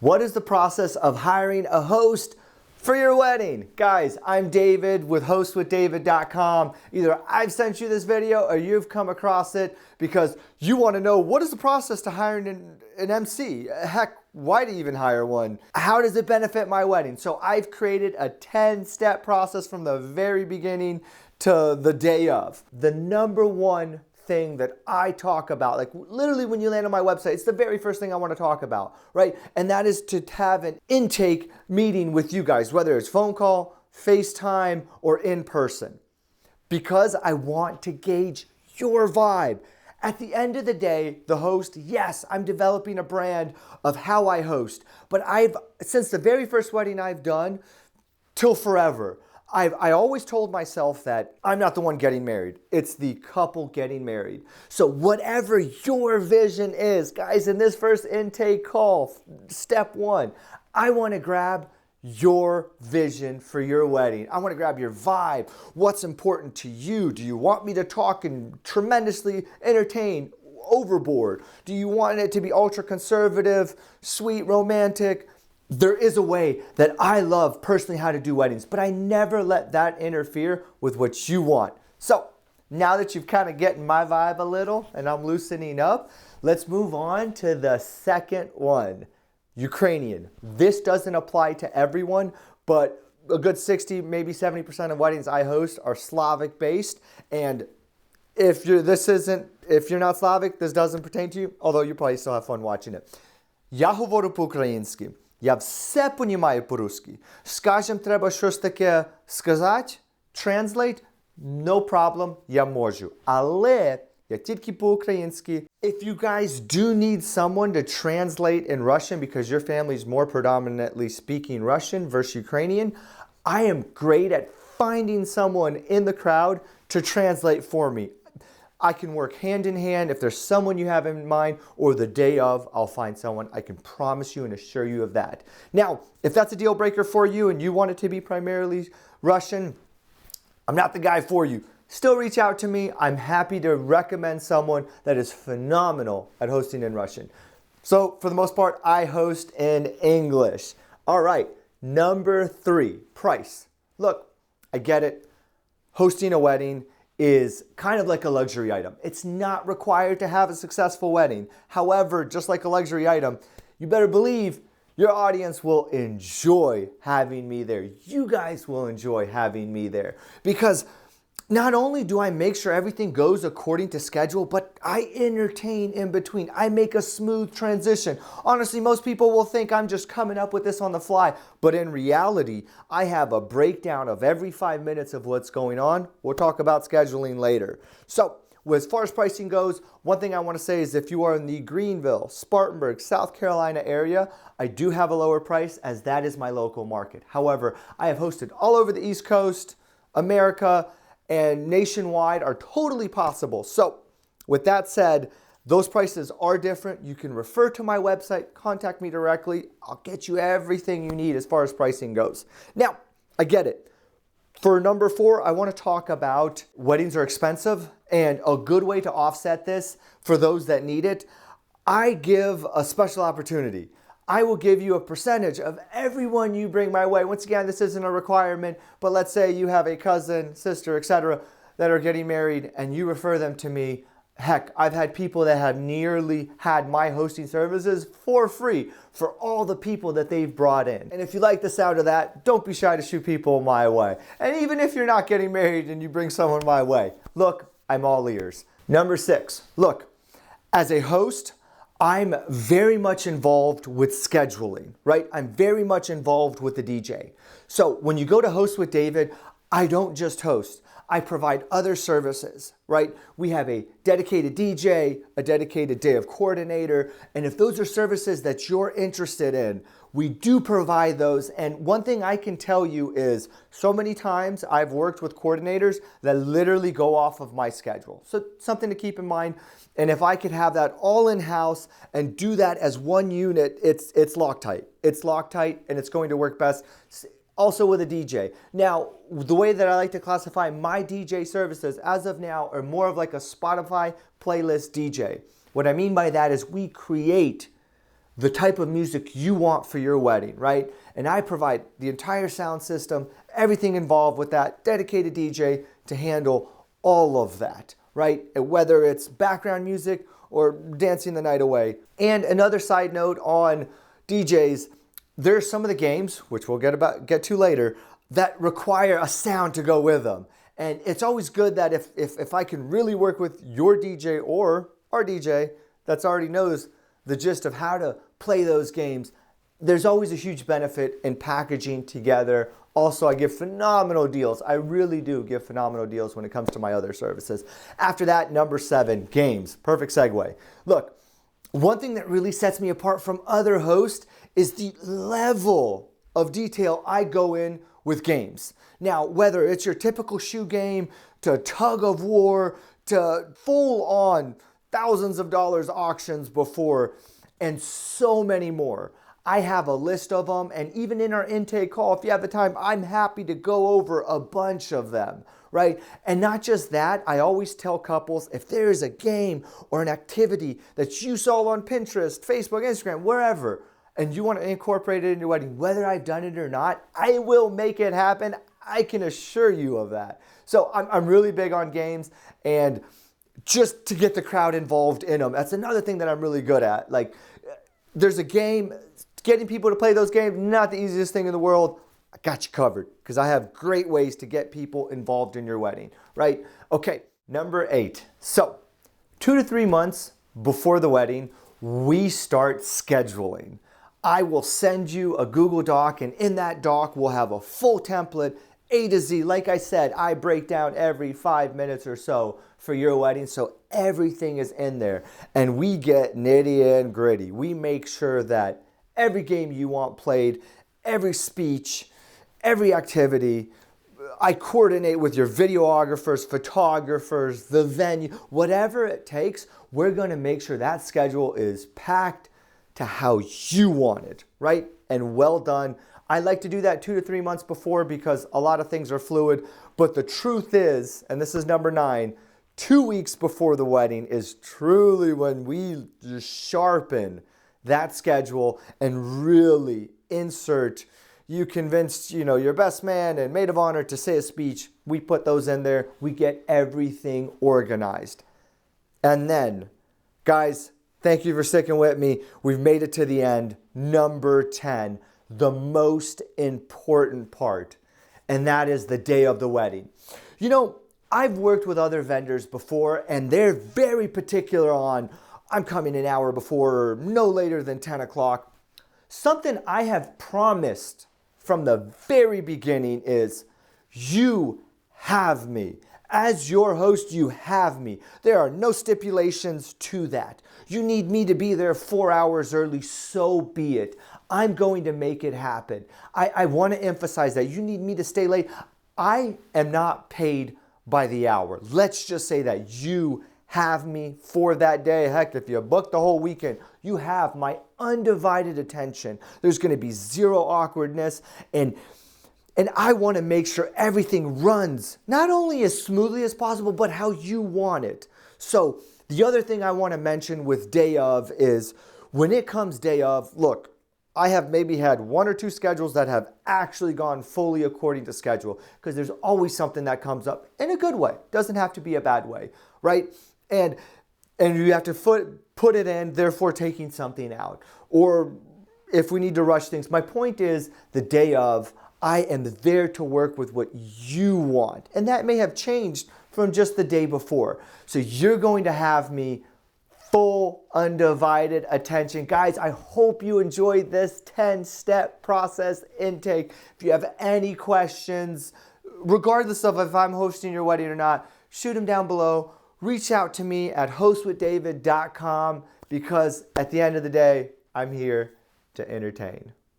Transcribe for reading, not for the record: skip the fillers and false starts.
What is the process of hiring a host for your wedding? Guys, I'm David with hostwithdavid.com. Either I've sent you this video or you've come across it because you want to know what is the process to hiring an MC? Heck, why to even hire one? How does it benefit my wedding? So I've created a 10-step process from the very beginning to the day of. The number one thing that I talk about, like literally when you land on my website, it's the very first thing I want to talk about, right? And that is to have an intake meeting with you guys, whether it's phone call, FaceTime, or in person, because I want to gauge your vibe. At the end of the day, the host, yes, I'm developing a brand of how I host, but since the very first wedding I've done till forever, I always told myself that I'm not the one getting married. It's the couple getting married. So whatever your vision is, guys, in this first intake call, step one, I want to grab your vision for your wedding. I want to grab your vibe. What's important to you? Do you want me to talk and tremendously entertain overboard? Do you want it to be ultra conservative, sweet, romantic? There is a way that I love personally how to do weddings, but I never let that interfere with what you want. So now that you've kind of getting my vibe a little and I'm loosening up, let's move on to the second one, Ukrainian. This doesn't apply to everyone, but a good 60, maybe 70% of weddings I host are Slavic based. And if you're not Slavic, this doesn't pertain to you, although you probably still have fun watching it. Я говорю по-українськи. Я все понімаю по-русски. Скажем, треба щось таке сказати, translate, no problem, я можу. Але я тільки по-українськи. If you guys do need someone to translate in Russian because your family is more predominantly speaking Russian versus Ukrainian, I am great at finding someone in the crowd to translate for me. I can work hand in hand. If there's someone you have in mind or the day of, I'll find someone. I can promise you and assure you of that. Now, if that's a deal breaker for you and you want it to be primarily Russian, I'm not the guy for you. Still reach out to me. I'm happy to recommend someone that is phenomenal at hosting in Russian. So for the most part, I host in English. All right, number 3, price. Look, I get it. Hosting a wedding is kind of like a luxury item. It's not required to have a successful wedding. However, just like a luxury item, you better believe your audience will enjoy having me there. You guys will enjoy having me there because not only do I make sure everything goes according to schedule, but I entertain in between. I make a smooth transition. Honestly, most people will think I'm just coming up with this on the fly, but in reality, I have a breakdown of every 5 minutes of what's going on. We'll talk about scheduling later. So, as far as pricing goes, one thing I want to say is if you are in the Greenville, Spartanburg, South Carolina area, I do have a lower price as that is my local market. However, I have hosted all over the East Coast, America, and nationwide are totally possible. So with that said, those prices are different. You can refer to my website, contact me directly. I'll get you everything you need as far as pricing goes. Now, I get it. For number 4, I want to talk about weddings are expensive and a good way to offset this for those that need it. I give a special opportunity. I will give you a percentage of everyone you bring my way. Once again, this isn't a requirement, but let's say you have a cousin, sister, etc. that are getting married and you refer them to me. Heck, I've had people that have nearly had my hosting services for free for all the people that they've brought in. And if you like the sound of that, don't be shy to shoot people my way. And even if you're not getting married and you bring someone my way, look, I'm all ears. Number 6, look, as a host, I'm very much involved with scheduling, right? I'm very much involved with the DJ. So when you go to Host with David, I don't just host. I provide other services, right? We have a dedicated DJ, a dedicated day of coordinator, and if those are services that you're interested in, we do provide those. And one thing I can tell you is so many times I've worked with coordinators that literally go off of my schedule. So something to keep in mind. And if I could have that all in-house and do that as one unit, it's Loctite. It's Loctite and it's going to work best. Also with a DJ. Now, the way that I like to classify my DJ services as of now are more of like a Spotify playlist DJ. What I mean by that is we create the type of music you want for your wedding, right? And I provide the entire sound system, everything involved with that, dedicated DJ to handle all of that, right? And whether it's background music or dancing the night away. And another side note on DJs, there's some of the games, which we'll get to later, that require a sound to go with them. And it's always good that if I can really work with your DJ or our DJ that's already knows the gist of how to play those games, there's always a huge benefit in packaging together. Also, I give phenomenal deals. I really do give phenomenal deals when it comes to my other services. After that, number 7, games. Perfect segue. Look, one thing that really sets me apart from other hosts is the level of detail I go in with games. Now, whether it's your typical shoe game, to tug of war, to full on thousands of dollars auctions before, and so many more. I have a list of them, and even in our intake call, if you have the time, I'm happy to go over a bunch of them, right? And not just that, I always tell couples, if there is a game or an activity that you saw on Pinterest, Facebook, Instagram, wherever, and you want to incorporate it in your wedding, whether I've done it or not, I will make it happen. I can assure you of that. So I'm really big on games, and just to get the crowd involved in them. That's another thing that I'm really good at. Like, there's a game, getting people to play those games, not the easiest thing in the world. I got you covered because I have great ways to get people involved in your wedding, right? Okay, number 8. So 2 to 3 months before the wedding, we start scheduling. I will send you a Google Doc, and in that doc, we'll have a full template, A to Z. Like I said, I break down every 5 minutes or so for your wedding, so everything is in there. And we get nitty and gritty. We make sure that every game you want played, every speech, every activity, I coordinate with your videographers, photographers, the venue, whatever it takes, we're gonna make sure that schedule is packed to how you want it, right? And well done. I like to do that 2 to 3 months before because a lot of things are fluid. But the truth is, and this is number 9, 2 weeks before the wedding is truly when we just sharpen that schedule and really insert. You convinced, your best man and maid of honor to say a speech. We put those in there. We get everything organized. And then, guys, thank you for sticking with me. We've made it to the end. Number 10, the most important part, and that is the day of the wedding. I've worked with other vendors before, and they're very particular on, I'm coming an hour before, or no later than 10 o'clock. Something I have promised from the very beginning is, you have me. As your host, you have me. There are no stipulations to that. You need me to be there 4 hours early, so be it. I'm going to make it happen. I want to emphasize that. You need me to stay late. I am not paid by the hour. Let's just say that you have me for that day. Heck, if you book the whole weekend, you have my undivided attention. There's going to be zero awkwardness, and I want to make sure everything runs not only as smoothly as possible, but how you want it. So the other thing I want to mention with day of is, when it comes day of, look, I have maybe had 1 or 2 schedules that have actually gone fully according to schedule, because there's always something that comes up in a good way. Doesn't have to be a bad way, right? And you have to put it in, therefore taking something out. Or if we need to rush things. My point is, the day of, I am there to work with what you want. And that may have changed from just the day before. So you're going to have me full, undivided attention. Guys, I hope you enjoyed this 10-step process intake. If you have any questions, regardless of if I'm hosting your wedding or not, shoot them down below. Reach out to me at hostwithdavid.com, because at the end of the day, I'm here to entertain.